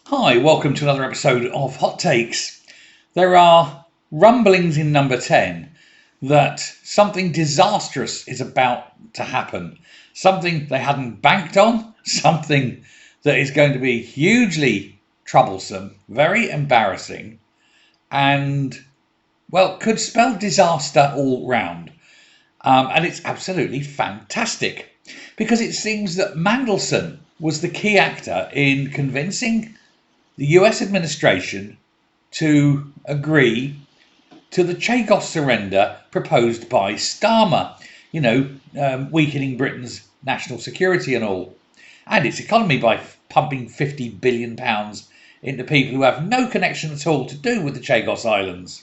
Hi, welcome to another episode of Hot Takes. There are rumblings in number 10 that something disastrous is about to happen. Something they hadn't banked on, something that is going to be hugely troublesome, very embarrassing, and, well, could spell disaster all round. And it's absolutely fantastic because it seems that Mandelson was the key actor in convincing the US administration to agree to the Chagos surrender proposed by Starmer, weakening Britain's national security and all, and its economy by pumping £50 billion into people who have no connection at all to do with the Chagos Islands.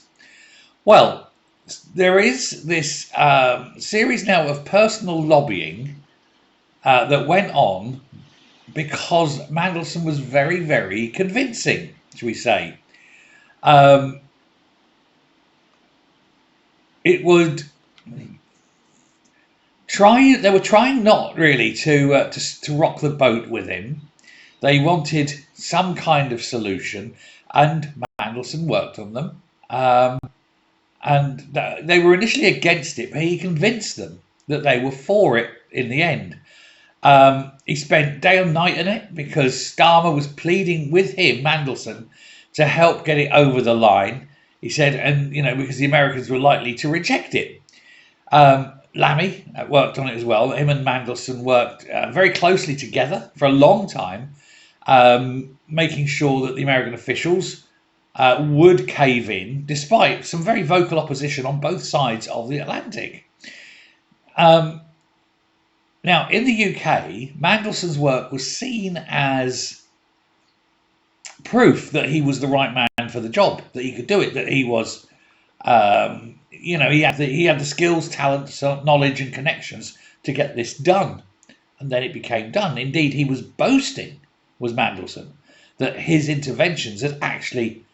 Well, there is this series now of personal lobbying that went on because Mandelson was very, very convincing, shall we say. It would try. They were trying not really to rock the boat with him. They wanted some kind of solution, and Mandelson worked on them. And they were initially against it, but he convinced them that they were for it in the end. He spent day and night in it because Starmer was pleading with him, Mandelson, to help get it over the line. He said, and because the Americans were likely to reject it. Lammy worked on it as well. Him and Mandelson worked very closely together for a long time, making sure that the American officials would cave in, despite some very vocal opposition on both sides of the Atlantic. Now, in the UK, Mandelson's work was seen as proof that he was the right man for the job, that he could do it, that he was, he had the skills, talent, knowledge, and connections to get this done. And then it became done. Indeed, he was boasting, was Mandelson, that his interventions had actually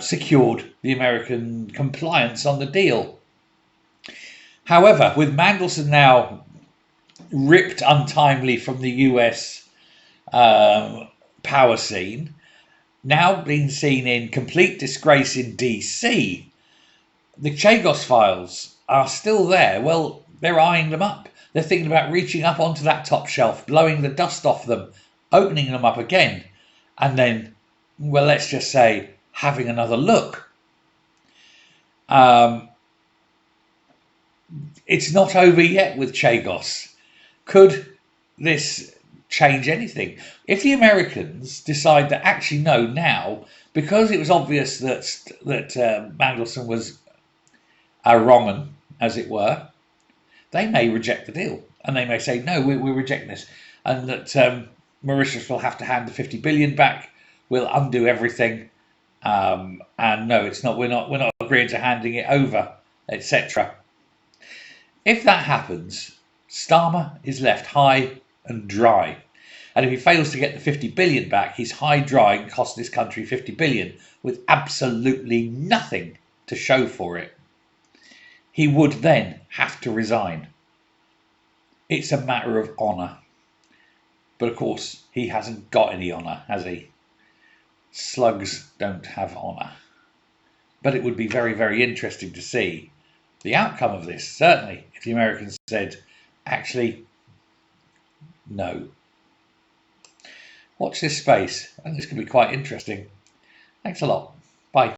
secured the American compliance on the deal. However, with Mandelson now ripped untimely from the US power scene, now being seen in complete disgrace in DC, the Chagos files are still there. Well, they're eyeing them up. They're thinking about reaching up onto that top shelf, blowing the dust off them, opening them up again, and then, well, let's just say, having another look. It's not over yet with Chagos. Could this change anything? If the Americans decide that actually no, now, because it was obvious that Mandelson was a wrong 'un, as it were, they may reject the deal and they may say no, we're rejecting this, and that Mauritius will have to hand the 50 billion back. We'll undo everything, and no, it's not. We're not agreeing to handing it over, etc. If that happens, Starmer is left high and dry. And if he fails to get the 50 billion back, he's high dry and cost this country 50 billion with absolutely nothing to show for it. He would then have to resign. It's a matter of honour. But of course, he hasn't got any honour, has he? Slugs don't have honour. But it would be very, very interesting to see the outcome of this. Certainly, if the Americans said, actually, no. Watch this space. I think this could be quite interesting. Thanks a lot. Bye.